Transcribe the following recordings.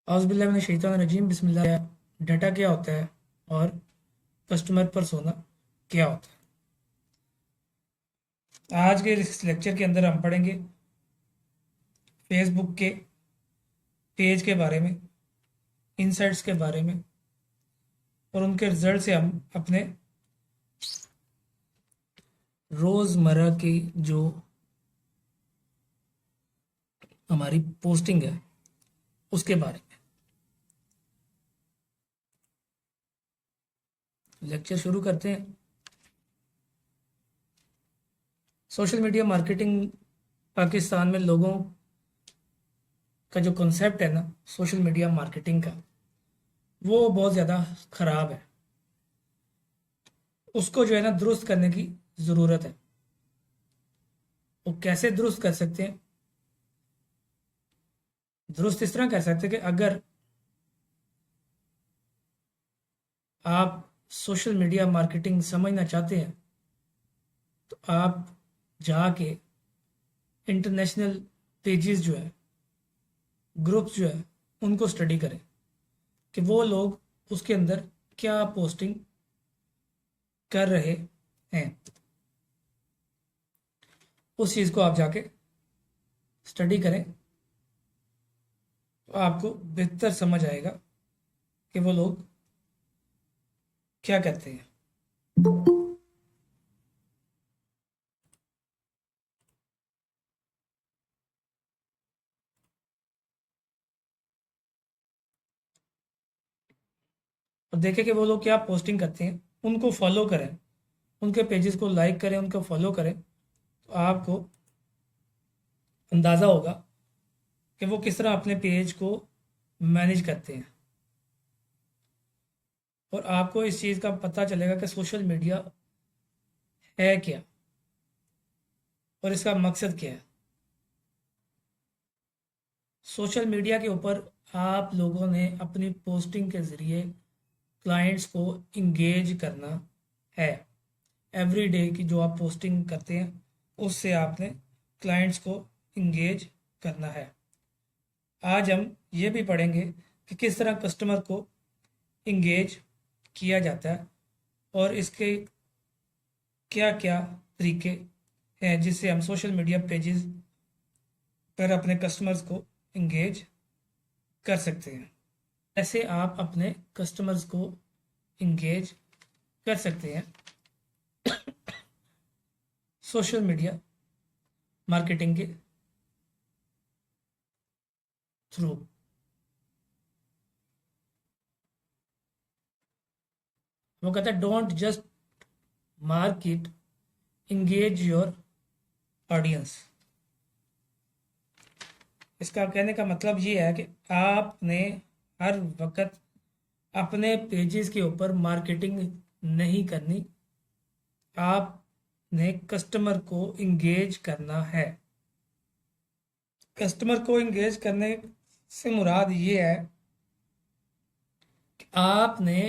औज़ुबिल्लाहि मिनश-शैतानिर-रजीम बिस्मिल्लाह। Data क्या होता है और कस्टमर पर्सोना क्या होता है। आज के इस लेक्चर के अंदर हम पढ़ेंगे फेसबुक के पेज के बारे में, इनसाइट्स के बारे में और उनके रिजल्ट से हम अपने रोज़मर्रा की जो हमारी पोस्टिंग है उसके बारे में। लेक्चर शुरू करते हैं। सोशल मीडिया मार्केटिंग पाकिस्तान में लोगों का जो कॉन्सेप्ट है ना सोशल मीडिया मार्केटिंग का, वो बहुत ज़्यादा ख़राब है। उसको जो है ना दुरुस्त करने की ज़रूरत है। वो कैसे दुरुस्त कर सकते हैं? दुरुस्त इस तरह कर सकते हैं कि अगर आप सोशल मीडिया मार्केटिंग समझना चाहते हैं तो आप जाके इंटरनेशनल पेजेस जो है, ग्रुप्स जो है, उनको स्टडी करें कि वो लोग उसके अंदर क्या पोस्टिंग कर रहे हैं। उस चीज़ को आप जाके स्टडी करें तो आपको बेहतर समझ आएगा कि वो लोग क्या कहते हैं। और देखें कि वो लोग क्या पोस्टिंग करते हैं, उनको फॉलो करें, उनके पेजेस को लाइक करें, उनको फॉलो करें, तो आपको अंदाज़ा होगा कि वो किस तरह अपने पेज को मैनेज करते हैं। और आपको इस चीज़ का पता चलेगा कि सोशल मीडिया है क्या और इसका मकसद क्या है। सोशल मीडिया के ऊपर आप लोगों ने अपनी पोस्टिंग के ज़रिए क्लाइंट्स को इंगेज करना है। एवरी डे की जो आप पोस्टिंग करते हैं उससे आपने क्लाइंट्स को इंगेज करना है। आज हम ये भी पढ़ेंगे कि किस तरह कस्टमर को इंगेज किया जाता है और इसके क्या क्या तरीके हैं जिससे हम सोशल मीडिया पेजेस पर अपने कस्टमर्स को इंगेज कर सकते हैं। ऐसे आप अपने कस्टमर्स को इंगेज कर सकते हैं सोशल मीडिया मार्केटिंग के थ्रू। वो कहता है don't just market, engage your audience. इसका कहने का मतलब ये है कि आपने हर वक्त अपने पेजेस के ऊपर मार्केटिंग नहीं करनी, आपने कस्टमर को इंगेज करना है। कस्टमर को इंगेज करने से मुराद ये है कि आपने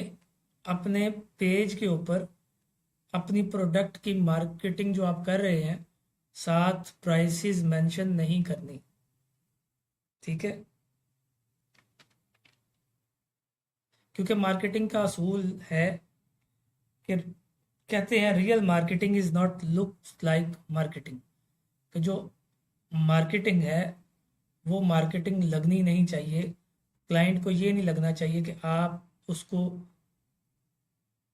अपने पेज के ऊपर अपनी प्रोडक्ट की मार्केटिंग जो आप कर रहे हैं साथ प्राइसेस मेंशन नहीं करनी, ठीक है। क्योंकि मार्केटिंग का असूल है कि कहते हैं real marketing is not looks like marketing, कि जो मार्केटिंग है वो मार्केटिंग लगनी नहीं चाहिए। क्लाइंट को ये नहीं लगना चाहिए कि आप उसको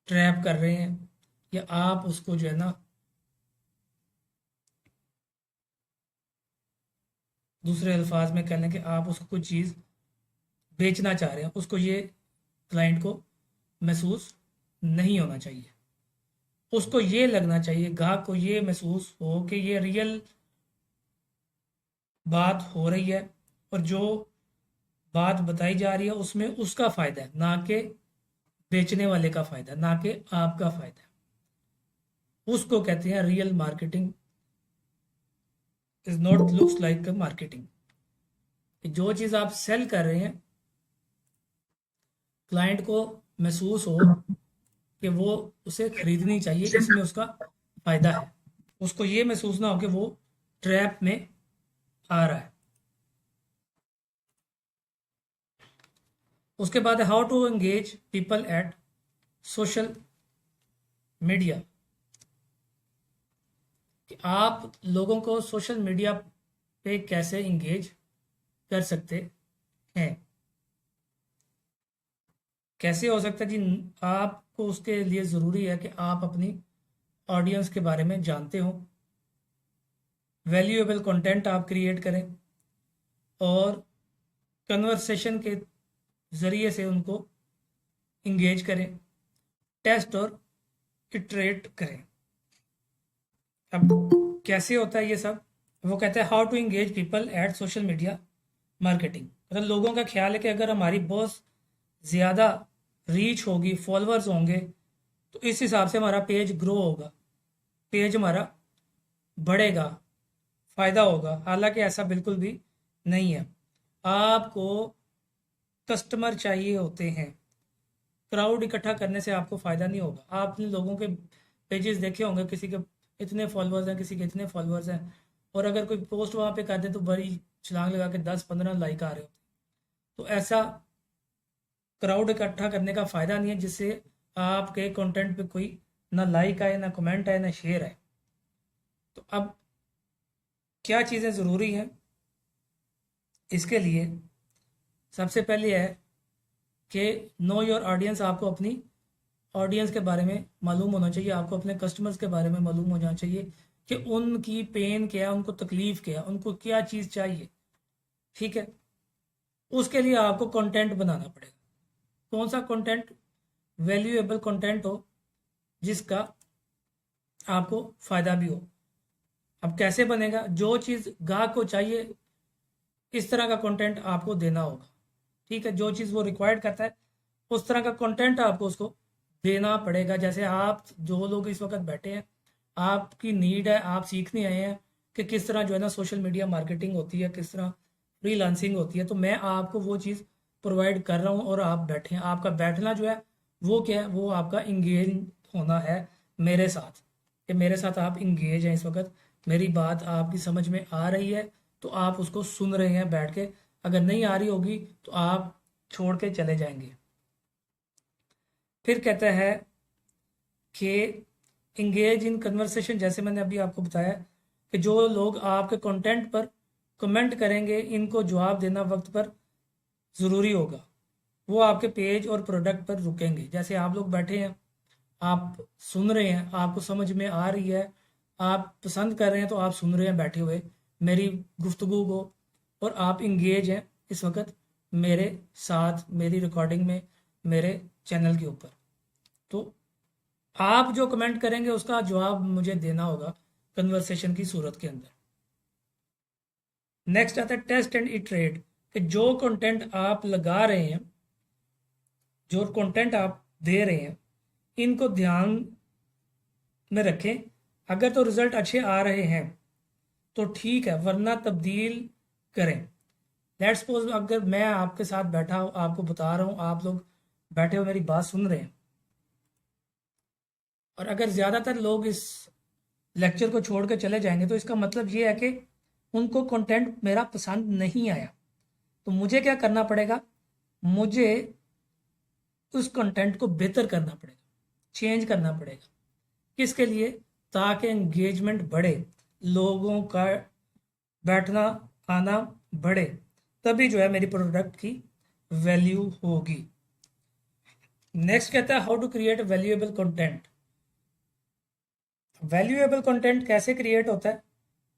ट्रैप कर रहे हैं या आप उसको जो है ना दूसरे अल्फाज में कह लें कि आप उसको कोई चीज़ बेचना चाह रहे हैं, उसको ये क्लाइंट को महसूस नहीं होना चाहिए। उसको ये लगना चाहिए, ग्राहक को ये महसूस हो कि ये रियल बात हो रही है और जो बात बताई जा रही है उसमें उसका फ़ायदा है, ना कि बेचने वाले का फ़ायदा, ना कि आपका फ़ायदा है। उसको कहते हैं real marketing is not looks like marketing. जो चीज़ आप सेल कर रहे हैं क्लाइंट को महसूस हो कि वो उसे खरीदनी चाहिए, इसमें उसका फ़ायदा है। उसको ये महसूस ना हो कि वो ट्रैप में आ रहा है। उसके बाद how to engage people at social media, कि आप लोगों को सोशल मीडिया पे कैसे इंगेज कर सकते हैं। कैसे हो सकता है जी, आपको उसके लिए ज़रूरी है कि आप अपनी ऑडियंस के बारे में जानते हो, वैल्यूएबल कंटेंट आप क्रिएट करें और कन्वर्सेशन के ज़रिए से उनको इंगेज करें, टेस्ट और इटरेट करें। अब कैसे होता है ये सब, वो कहते हैं how to engage people at social media marketing. मतलब लोगों का ख्याल है कि अगर हमारी बहुत ज़्यादा रीच होगी, फॉलोअर्स होंगे, तो इस हिसाब से हमारा पेज ग्रो होगा, पेज हमारा बढ़ेगा, फ़ायदा होगा। हालांकि ऐसा बिल्कुल भी नहीं है। आपको कस्टमर चाहिए होते हैं, क्राउड इकट्ठा करने से आपको फ़ायदा नहीं होगा। आपने लोगों के पेजेस देखे होंगे, किसी के इतने फॉलोअर्स हैं, किसी के इतने फॉलोअर्स हैं, और अगर कोई पोस्ट वहाँ पे कर दे तो बड़ी छलांग लगा के 10-15 लाइक आ रहे होते हैं। तो ऐसा क्राउड इकट्ठा करने का फ़ायदा नहीं है, जिससे आपके कंटेंट पे कोई ना लाइक आए, ना कमेंट आए, ना शेयर आए। तो अब क्या चीज़ें ज़रूरी हैं इसके लिए, सबसे पहले है कि नो योर ऑडियंस। आपको अपनी ऑडियंस के बारे में मालूम होना चाहिए, आपको अपने कस्टमर्स के बारे में मालूम होना चाहिए कि उनकी पेन क्या है, उनको तकलीफ़ क्या है, उनको क्या चीज़ चाहिए। ठीक है, उसके लिए आपको कंटेंट बनाना पड़ेगा। कौन सा कंटेंट? वैल्यूएबल कंटेंट हो, जिसका आपको फ़ायदा भी हो। अब कैसे बनेगा? जो चीज़ ग्राहक को चाहिए, इस तरह का कंटेंट आपको देना होगा। ठीक है, जो चीज़ वो रिक्वायर्ड करता है, उस तरह का कंटेंट आपको उसको देना पड़ेगा। जैसे आप जो लोग इस वक्त बैठे हैं, आपकी नीड है, आप सीखने आए हैं कि किस तरह जो है ना सोशल मीडिया मार्केटिंग होती है, किस तरह फ्रीलांसिंग होती है, तो मैं आपको वो चीज़ प्रोवाइड कर रहा हूँ और आप बैठे हैं। आपका बैठना जो है वो क्या है? वो आपका इंगेज होना है मेरे साथ, कि मेरे साथ आप इंगेज हैं इस वक्त, मेरी बात आपकी समझ में आ रही है, तो आप उसको सुन रहे हैं बैठ के। अगर नहीं आ रही होगी तो आप छोड़ के चले जाएंगे। फिर कहता है कि इंगेज इन कन्वर्सेशन, जैसे मैंने अभी आपको बताया कि जो लोग आपके कंटेंट पर कमेंट करेंगे, इनको जवाब देना वक्त पर ज़रूरी होगा। वो आपके पेज और प्रोडक्ट पर रुकेंगे। जैसे आप लोग बैठे हैं, आप सुन रहे हैं, आपको समझ में आ रही है, आप पसंद कर रहे हैं, तो आप सुन रहे हैं बैठे हुए मेरी गुफ्तगू को, और आप इंगेज हैं इस वक्त मेरे साथ, मेरी रिकॉर्डिंग में, मेरे चैनल के ऊपर। तो आप जो कमेंट करेंगे उसका जवाब मुझे देना होगा कन्वर्सेशन की सूरत के अंदर। नेक्स्ट आता है टेस्ट एंड इटरेट, कि जो कंटेंट आप लगा रहे हैं, जो कंटेंट आप दे रहे हैं, इनको ध्यान में रखें। अगर तो रिजल्ट अच्छे आ रहे हैं तो ठीक है, वरना तब्दील करें। लेट्स सपोज अगर मैं आपके साथ बैठा हूँ, आपको बता रहा हूँ, आप लोग बैठे हो मेरी बात सुन रहे हैं, और अगर ज़्यादातर लोग इस लेक्चर को छोड़ कर चले जाएंगे, तो इसका मतलब ये है कि उनको कंटेंट मेरा पसंद नहीं आया। तो मुझे क्या करना पड़ेगा? मुझे उस कंटेंट को बेहतर करना पड़ेगा, चेंज करना पड़ेगा। किसके लिए? ताकि एंगेजमेंट बढ़े, लोगों का बैठना आना बढ़े, तभी जो है मेरी प्रोडक्ट की वैल्यू होगी। नेक्स्ट कहता है how to create valuable content. Valuable content कैसे क्रिएट होता है?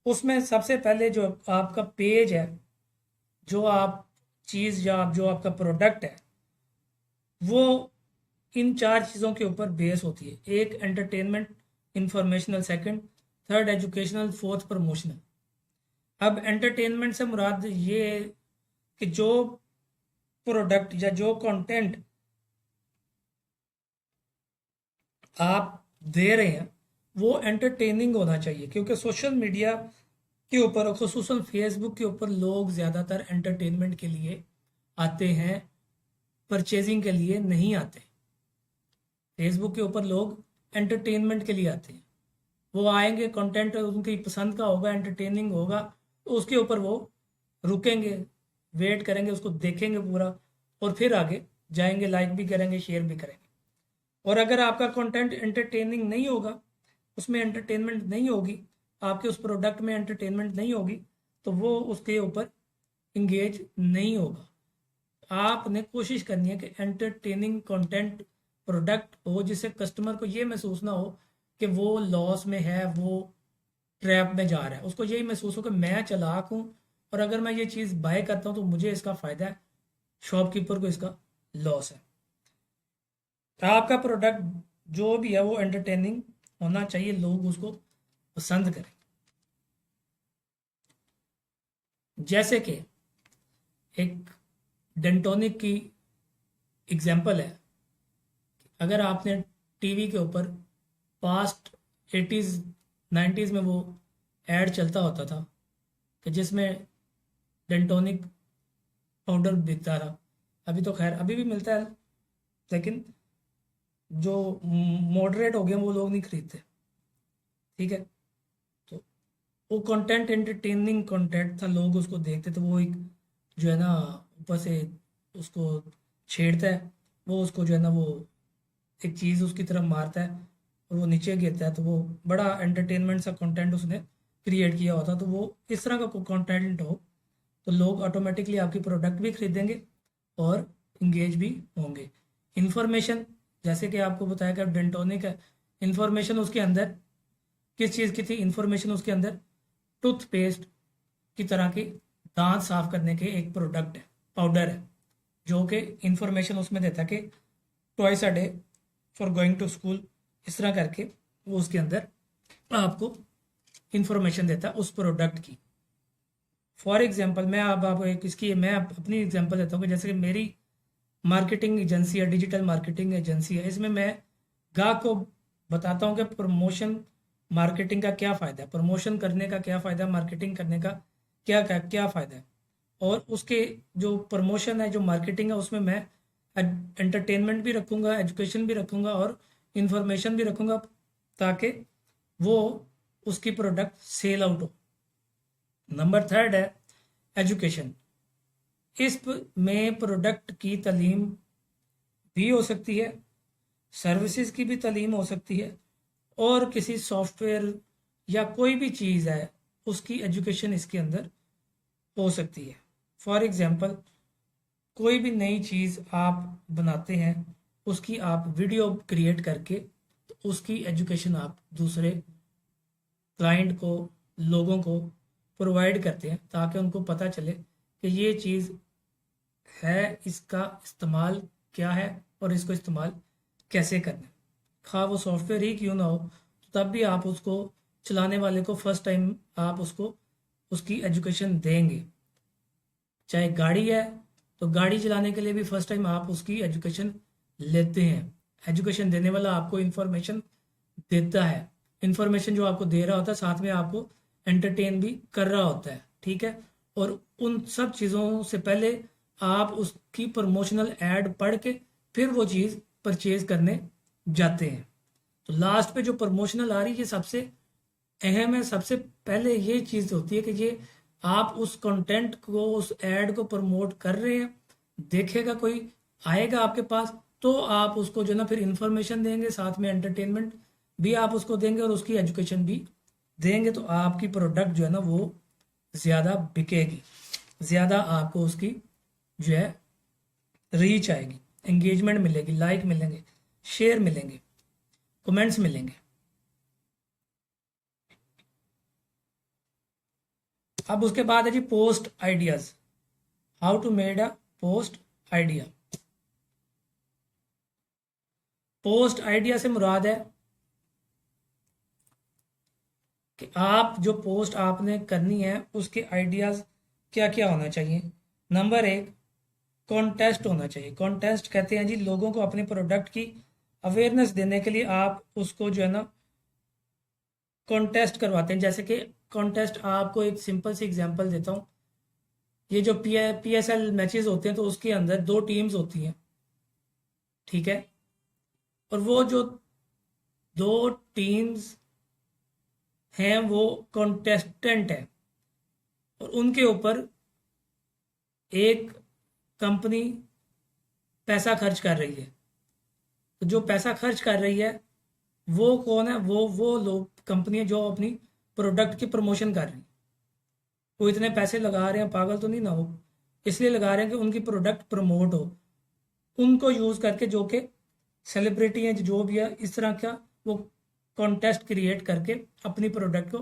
उसमें सबसे पहले जो आपका पेज है, जो आप चीज़ या जो आपका प्रोडक्ट है, वो इन 4 चीज़ों के ऊपर बेस होती है। एक entertainment, informational second, third educational, fourth promotional. अब एंटरटेनमेंट से मुराद ये है कि जो प्रोडक्ट या जो कंटेंट आप दे रहे हैं वो एंटरटेनिंग होना चाहिए, क्योंकि सोशल मीडिया के ऊपर, खसूसन फेसबुक के ऊपर, लोग ज़्यादातर एंटरटेनमेंट के लिए आते हैं, परचेजिंग के लिए नहीं आते। फेसबुक के ऊपर लोग एंटरटेनमेंट के लिए आते हैं। वो आएंगे, कंटेंट उनकी पसंद का होगा, एंटरटेनिंग होगा, तो उसके ऊपर वो रुकेंगे, वेट करेंगे, उसको देखेंगे पूरा, और फिर आगे जाएंगे, लाइक भी करेंगे, शेयर भी करेंगे। और अगर आपका कंटेंट एंटरटेनिंग नहीं होगा, उसमें एंटरटेनमेंट नहीं होगी, आपके उस प्रोडक्ट में एंटरटेनमेंट नहीं होगी, तो वो उसके ऊपर इंगेज नहीं होगा। आपने कोशिश करनी है कि एंटरटेनिंग कंटेंट प्रोडक्ट हो, जिससे कस्टमर को ये महसूस ना हो कि वो लॉस में है, वो ट्रैप में जा रहा है। उसको यही महसूस हो कि मैं चालाक हूँ और अगर मैं ये चीज़ बाय करता हूँ तो मुझे इसका फ़ायदा है, शॉपकीपर को इसका लॉस है। आपका प्रोडक्ट जो भी है वो एंटरटेनिंग होना चाहिए, लोग उसको पसंद करें। जैसे कि एक डेंटोनिक की एग्जांपल है। अगर आपने टीवी के ऊपर पास्ट 80s 90s में वो एड चलता होता था कि जिसमें डेंटोनिक पाउडर बिकता था, अभी तो खैर अभी भी मिलता है, लेकिन जो मॉडरेट हो गए वो लोग नहीं खरीदते। ठीक है, तो वो कंटेंट एंटरटेनिंग कंटेंट था, लोग उसको देखते थे। वो एक जो है ना ऊपर से उसको छेड़ता है, वो उसको जो है ना वो एक चीज़ उसकी तरफ मारता है और वो नीचे गिरता है, तो वो बड़ा एंटरटेनमेंट सा कंटेंट उसने क्रिएट किया होता। तो वो इस तरह का कंटेंट हो तो लोग ऑटोमेटिकली आपकी प्रोडक्ट भी खरीदेंगे और इंगेज भी होंगे। इंफॉर्मेशन, जैसे कि आपको बताया कि डेंटोनिक है, इंफॉर्मेशन उसके अंदर किस चीज़ की थी? इंफॉर्मेशन उसके अंदर टूथपेस्ट की तरह की दांत साफ करने के एक प्रोडक्ट है, पाउडर है, जो कि इंफॉर्मेशन उसमें देता है कि twice a day for going to school, इस तरह करके वो उसके अंदर आपको इंफॉर्मेशन देता है उस प्रोडक्ट की। फॉर एग्जांपल मैं अब आपको एक इसकी मैं अपनी एग्जांपल देता हूँ कि जैसे कि मेरी मार्केटिंग एजेंसी है, डिजिटल मार्केटिंग एजेंसी है, इसमें मैं ग्राहक को बताता हूँ कि प्रमोशन मार्केटिंग का क्या फ़ायदा है, प्रमोशन करने का क्या फ़ायदा है, मार्केटिंग करने का क्या क्या क्या फ़ायदा है। और उसके जो प्रमोशन है, जो मार्केटिंग है, उसमें मैं एंटरटेनमेंट भी रखूँगा, एजुकेशन भी रखूँगा और इंफॉर्मेशन भी रखूँगा, ताकि वो उसकी प्रोडक्ट सेल आउट हो। नंबर थर्ड है एजुकेशन। में प्रोडक्ट की तालीम भी हो सकती है, सर्विसेज की भी तालीम हो सकती है, और किसी सॉफ्टवेयर या कोई भी चीज़ है उसकी एजुकेशन इसके अंदर हो सकती है। फॉर एग्जांपल कोई भी नई चीज़ आप बनाते हैं, उसकी आप वीडियो क्रिएट करके तो उसकी एजुकेशन आप दूसरे क्लाइंट को, लोगों को प्रोवाइड करते हैं, ताकि उनको पता चले कि ये चीज़ है, इसका इस्तेमाल क्या है और इसको इस्तेमाल कैसे करना है। खा वो सॉफ्टवेयर ही क्यों ना हो, तो तब भी आप उसको चलाने वाले को फर्स्ट टाइम आप उसको उसकी एजुकेशन देंगे। चाहे गाड़ी है तो गाड़ी चलाने के लिए भी फर्स्ट टाइम आप उसकी एजुकेशन लेते हैं। एजुकेशन देने वाला आपको इन्फॉर्मेशन देता है, इन्फॉर्मेशन जो आपको दे रहा होता है साथ में आपको एंटरटेन भी कर रहा होता है। ठीक है, और उन सब चीज़ों से पहले आप उसकी प्रमोशनल एड पढ़ के फिर वो चीज़ परचेज करने जाते हैं। तो लास्ट पे जो प्रमोशनल आ रही है ये सबसे अहम है। सबसे पहले ये चीज़ होती है कि ये आप उस कंटेंट को, उस एड को प्रमोट कर रहे हैं, देखेगा कोई, आएगा आपके पास, तो आप उसको जो ना फिर इंफॉर्मेशन देंगे, साथ में एंटरटेनमेंट भी आप उसको देंगे और उसकी एजुकेशन भी देंगे, तो आपकी प्रोडक्ट जो है ना वो ज़्यादा बिकेगी, ज़्यादा आपको उसकी जो है रीच आएगी, एंगेजमेंट मिलेगी, लाइक मिलेंगे, शेयर मिलेंगे, कमेंट्स मिलेंगे। अब उसके बाद है जी post ideas. How to made a post idea. Post idea से मुराद है कि आप जो पोस्ट आपने करनी है उसके आइडियाज क्या क्या होना चाहिए। नंबर एक, कॉन्टेस्ट होना चाहिए। कॉन्टेस्ट कहते हैं जी लोगों को अपने प्रोडक्ट की अवेयरनेस देने के लिए आप उसको जो है ना कॉन्टेस्ट करवाते हैं। जैसे कि कॉन्टेस्ट, आपको एक सिंपल सी एग्जांपल देता हूँ। ये जो PSL मैचेस होते हैं तो उसके अंदर दो टीम्स होती हैं, ठीक है, और वो जो दो टीम्स हैं वो कॉन्टेस्टेंट हैं, और उनके ऊपर एक कंपनी पैसा खर्च कर रही है। तो जो पैसा खर्च कर रही है वो कौन है? वो लोग, कंपनियां जो अपनी प्रोडक्ट की प्रमोशन कर रही हैं। वो इतने पैसे लगा रहे हैं, पागल तो नहीं ना हो, इसलिए लगा रहे हैं कि उनकी प्रोडक्ट प्रमोट हो। उनको यूज़ करके, जो कि सेलिब्रिटी हैं जो भी है, इस तरह का वो कॉन्टेस्ट क्रिएट करके अपनी प्रोडक्ट को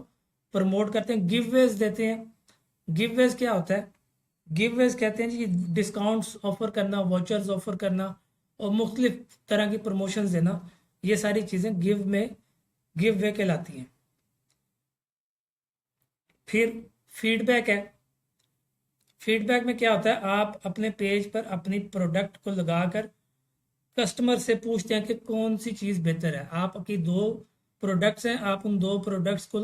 प्रमोट करते हैं, गिव वेज देते हैं। गिव वेज क्या होता है? गिव वेज कहते हैं जी डिस्काउंट्स ऑफर करना, वाउचर्स ऑफर करना और मुख्तलिफ तरह की प्रमोशंस देना। ये सारी चीज़ें गिव वे कहलाती हैं। फिर फीडबैक है। फीडबैक में क्या होता है? आप अपने पेज पर अपनी प्रोडक्ट को लगाकर कस्टमर से पूछते हैं कि कौन सी चीज़ बेहतर है। आपकी दो प्रोडक्ट्स हैं, आप उन दो प्रोडक्ट्स को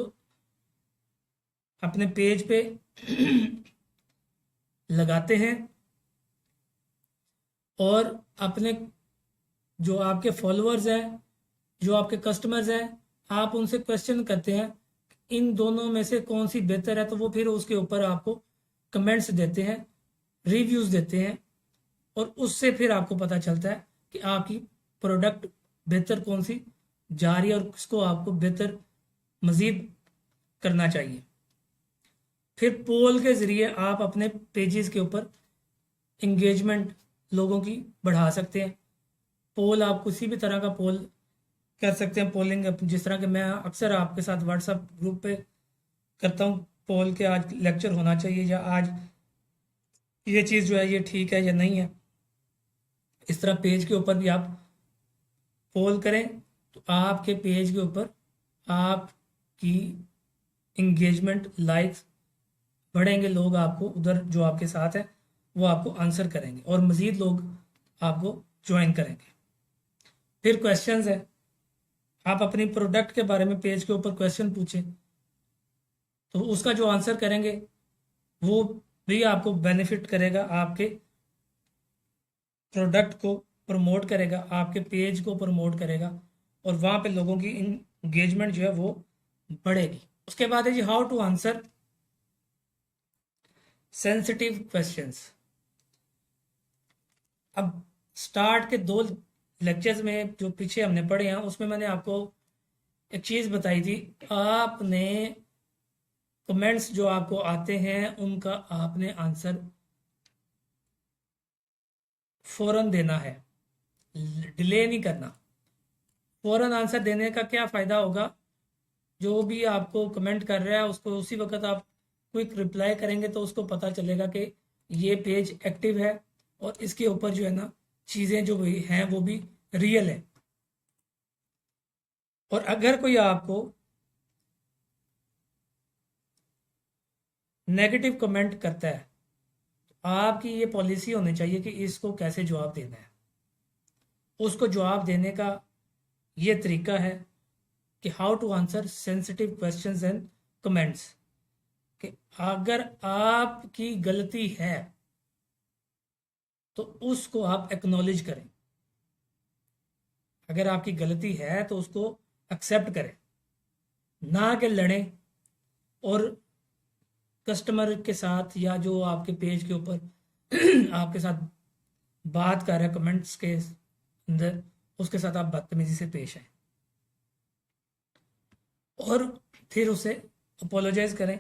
अपने पेज पे लगाते हैं और अपने जो आपके फॉलोअर्स हैं, जो आपके कस्टमर्स हैं, आप उनसे क्वेश्चन करते हैं इन दोनों में से कौन सी बेहतर है। तो वो फिर उसके ऊपर आपको कमेंट्स देते हैं, रिव्यूज़ देते हैं और उससे फिर आपको पता चलता है कि आपकी प्रोडक्ट बेहतर कौन सी जा रही है और किसको आपको बेहतर मज़ीद करना चाहिए। फिर पोल के ज़रिए आप अपने पेजेस के ऊपर इंगेजमेंट लोगों की बढ़ा सकते हैं। पोल, आप किसी भी तरह का पोल कर सकते हैं। पोलिंग जिस तरह के मैं अक्सर आपके साथ व्हाट्सएप ग्रुप पे करता हूँ, पोल के आज लेक्चर होना चाहिए या आज ये चीज़ जो है ये ठीक है या नहीं है। इस तरह पेज के ऊपर भी आप पोल करें तो आपके पेज के ऊपर आपकी इंगेजमेंट, लाइक्स बढ़ेंगे। लोग आपको उधर जो आपके साथ है वो आपको आंसर करेंगे और मज़ीद लोग आपको ज्वाइन करेंगे। फिर क्वेश्चंस है। आप अपनी प्रोडक्ट के बारे में पेज के ऊपर क्वेश्चन पूछें तो उसका जो आंसर करेंगे वो भी आपको बेनिफिट करेगा, आपके प्रोडक्ट को प्रमोट करेगा, आपके पेज को प्रमोट करेगा और वहाँ पे लोगों की इंगेजमेंट जो है वो बढ़ेगी। उसके बाद है जी how to answer sensitive questions. अब स्टार्ट के 2 लेक्चर्स में जो पीछे हमने पढ़े हैं उसमें मैंने आपको एक चीज़ बताई थी। आपने कमेंट्स जो आपको आते हैं उनका आपने आंसर फौरन देना है, डिले नहीं करना। फौरन आंसर देने का क्या फ़ायदा होगा? जो भी आपको कमेंट कर रहा है उसको उसी वक्त आप क्विक रिप्लाई करेंगे तो उसको पता चलेगा कि ये पेज एक्टिव है और इसके ऊपर जो है ना चीज़ें जो भी हैं वो भी रियल है। और अगर कोई आपको नेगेटिव कमेंट करता है तो आपकी ये पॉलिसी होनी चाहिए कि इसको कैसे जवाब देना है। उसको जवाब देने का ये तरीका है कि how to answer sensitive questions and comments. कि अगर आपकी गलती है तो उसको आप एक्नॉलेज करें। अगर आपकी गलती है तो उसको एक्सेप्ट करें, ना कि लड़ें और कस्टमर के साथ या जो आपके पेज के ऊपर आपके साथ बात कर रहे हैं कमेंट्स के अंदर, उसके साथ आप बदतमीजी से पेश आए और फिर उसे अपोलोजाइज करें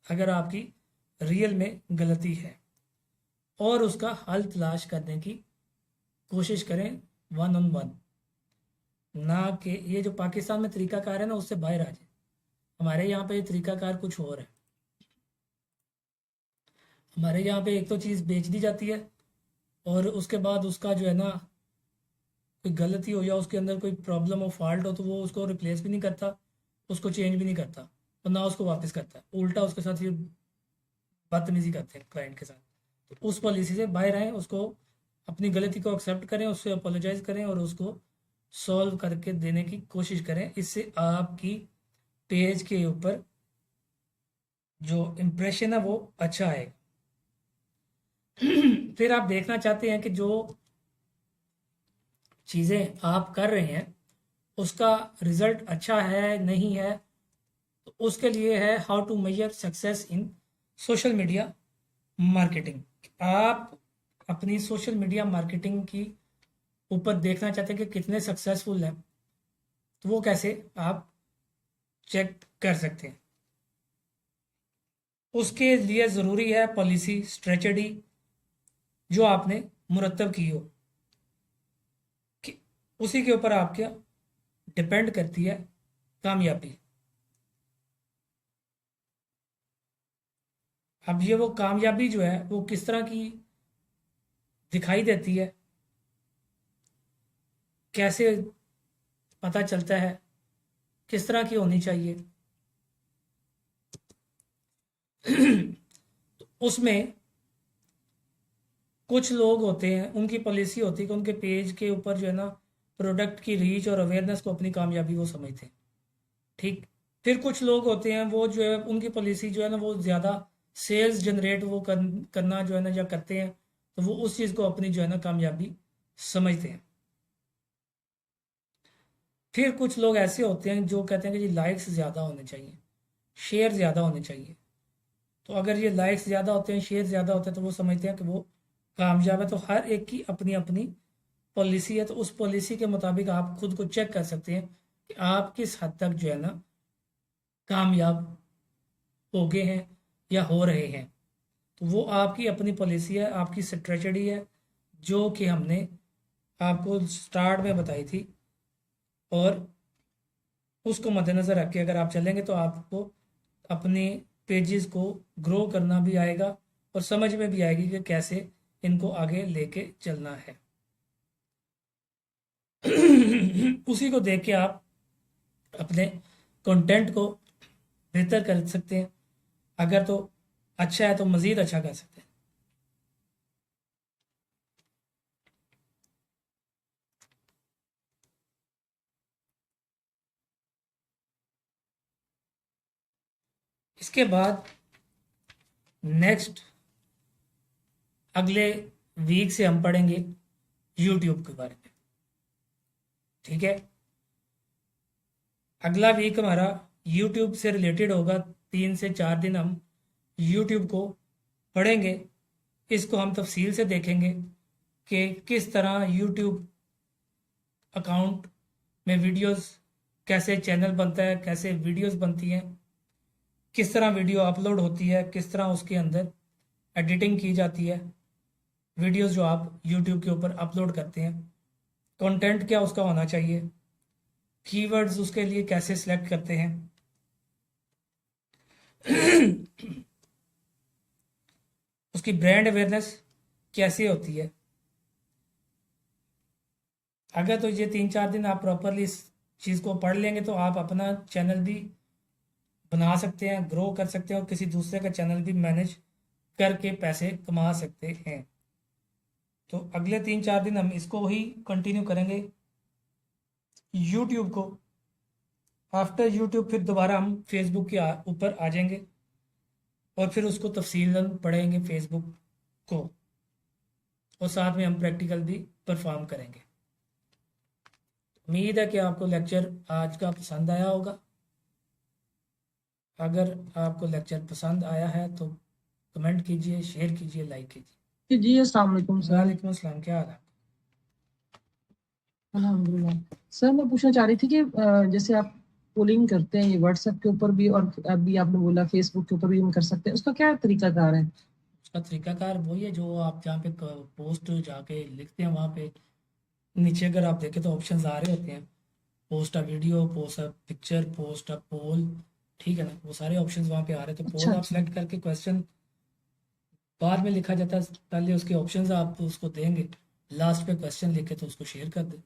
अगर आपकी रियल में गलती है और उसका हल तलाश करने की कोशिश करें 1-on-1। ना कि ये जो पाकिस्तान में तरीकाकार है ना उससे बाहर आ जाए। हमारे यहाँ पे ये तरीकाकार कुछ और है। हमारे यहाँ पे एक तो चीज़ बेच दी जाती है और उसके बाद उसका जो है ना कोई गलती हो या उसके अंदर कोई प्रॉब्लम हो, फॉल्ट हो, तो वो उसको रिप्लेस भी नहीं करता, उसको चेंज भी नहीं करता और ना उसको वापस करता है। उल्टा उसके साथ फिर बदतमीजी करते हैं क्लाइंट के साथ। तो उस पॉलिसी से बाहर आएँ, उसको अपनी गलती को एक्सेप्ट करें, उससे अपोलोजाइज करें और उसको सॉल्व करके देने की कोशिश करें। इससे आपकी पेज के ऊपर जो इम्प्रेशन है वो अच्छा आएगा। फिर आप देखना चाहते हैं कि जो चीज़ें आप कर रहे हैं उसका रिजल्ट अच्छा है नहीं है, तो उसके लिए है how to measure success in social media marketing. आप अपनी सोशल मीडिया मार्केटिंग की ऊपर देखना चाहते हैं कि कितने सक्सेसफुल हैं, तो वो कैसे आप चेक कर सकते हैं। उसके लिए ज़रूरी है पॉलिसी स्ट्रेटजी जो आपने मुरतब की हो, कि उसी के ऊपर आपके डिपेंड करती है कामयाबी। अब ये वो कामयाबी जो है वो किस तरह की दिखाई देती है, कैसे पता चलता है, किस तरह की होनी चाहिए, तो उसमें कुछ लोग होते हैं, उनकी पॉलिसी होती है कि उनके पेज के ऊपर जो है ना प्रोडक्ट की रीच और अवेयरनेस को अपनी कामयाबी वो समझते हैं। ठीक। फिर कुछ लोग होते हैं वो जो है उनकी पॉलिसी जो है ना वो ज़्यादा सेल्स जनरेट वो करना जो है ना या करते हैं, तो वो उस चीज़ को अपनी जो है ना कामयाबी समझते हैं। फिर कुछ लोग ऐसे होते हैं जो कहते हैं कि जी लाइक्स ज़्यादा होने चाहिए, शेयर ज़्यादा होने चाहिए। तो अगर ये लाइक्स ज़्यादा होते हैं, शेयर ज़्यादा होते हैं, तो वो समझते हैं कि वो कामयाब है। तो हर एक की अपनी अपनी पॉलिसी है, तो उस पॉलिसी के मुताबिक आप खुद को चेक कर सकते हैं कि आप किस हद तक जो है ना कामयाब हो गए हैं या हो रहे हैं। तो वो आपकी अपनी पॉलिसी है, आपकी स्ट्रेटजी है, जो कि हमने आपको स्टार्ट में बताई थी, और उसको मद्देनज़र रख के अगर आप चलेंगे तो आपको अपने पेजेस को ग्रो करना भी आएगा और समझ में भी आएगी कि कैसे इनको आगे लेके चलना है। उसी को देख के आप अपने कंटेंट को बेहतर कर सकते हैं, अगर तो अच्छा है तो मज़ीद अच्छा कर सकते हैं। इसके बाद नेक्स्ट अगले वीक से हम पढ़ेंगे यूट्यूब के बारे में। ठीक है, अगला वीक हमारा यूट्यूब से रिलेटेड होगा। 3 से 4 दिन हम यूट्यूब को पढ़ेंगे, इसको हम तफसील से देखेंगे कि किस तरह यूट्यूब अकाउंट में वीडियोस, कैसे चैनल बनता है, कैसे वीडियोस बनती हैं, किस तरह वीडियो अपलोड होती है, किस तरह उसके अंदर एडिटिंग की जाती है, वीडियोस जो आप यूट्यूब के ऊपर अपलोड करते हैं, कंटेंट क्या उसका होना चाहिए, कीवर्ड्स उसके लिए कैसे सिलेक्ट करते हैं, उसकी ब्रांड अवेयरनेस कैसे होती है। अगर तो ये 3 4 दिन आप प्रॉपरली इस चीज़ को पढ़ लेंगे तो आप अपना चैनल भी बना सकते हैं, ग्रो कर सकते हैं और किसी दूसरे का चैनल भी मैनेज करके पैसे कमा सकते हैं। तो अगले 3 4 दिन हम इसको ही कंटिन्यू करेंगे, यूट्यूब को। आफ्टर यूट्यूब फिर दोबारा हम फेसबुक के ऊपर आ जाएंगे और फिर उसको तफसीलन पढ़ेंगे फेसबुक को, और साथ में हम प्रैक्टिकल भी परफॉर्म करेंगे। उम्मीद है कि आपको लेक्चर आज का पसंद आया होगा। अगर आपको लेक्चर पसंद आया है तो कमेंट कीजिए, शेयर कीजिए, लाइक कीजिए। जी अस्सलाम वालेकुम सर। वालेकुम अस्सलाम, क्या हाल है? अल्हम्दुलिल्लाह। सर मैं पूछना चाह रही थी कि जैसे आप पोलिंग करते हैं ये व्हाट्सएप के ऊपर भी और अभी आपने बोला फेसबुक के ऊपर भी हम कर सकते हैं, उसका क्या तरीकाकार है? उसका तरीकाकार वही है जो आप जहाँ पे पोस्ट जाके लिखते हैं, वहाँ पे नीचे अगर आप देखें तो ऑप्शंस आ रहे होते हैं, post a video, post a picture, post a poll. ठीक है ना, वो सारे ऑप्शंस वहाँ पे आ रहे हैं। तो अच्छा पोल आप अच्छा। सेलेक्ट करके क्वेश्चन बाद में लिखा जाता है, पहले उसके ऑप्शंस आप उसको देंगे, लास्ट पे क्वेश्चन लिखे तो उसको शेयर कर दें।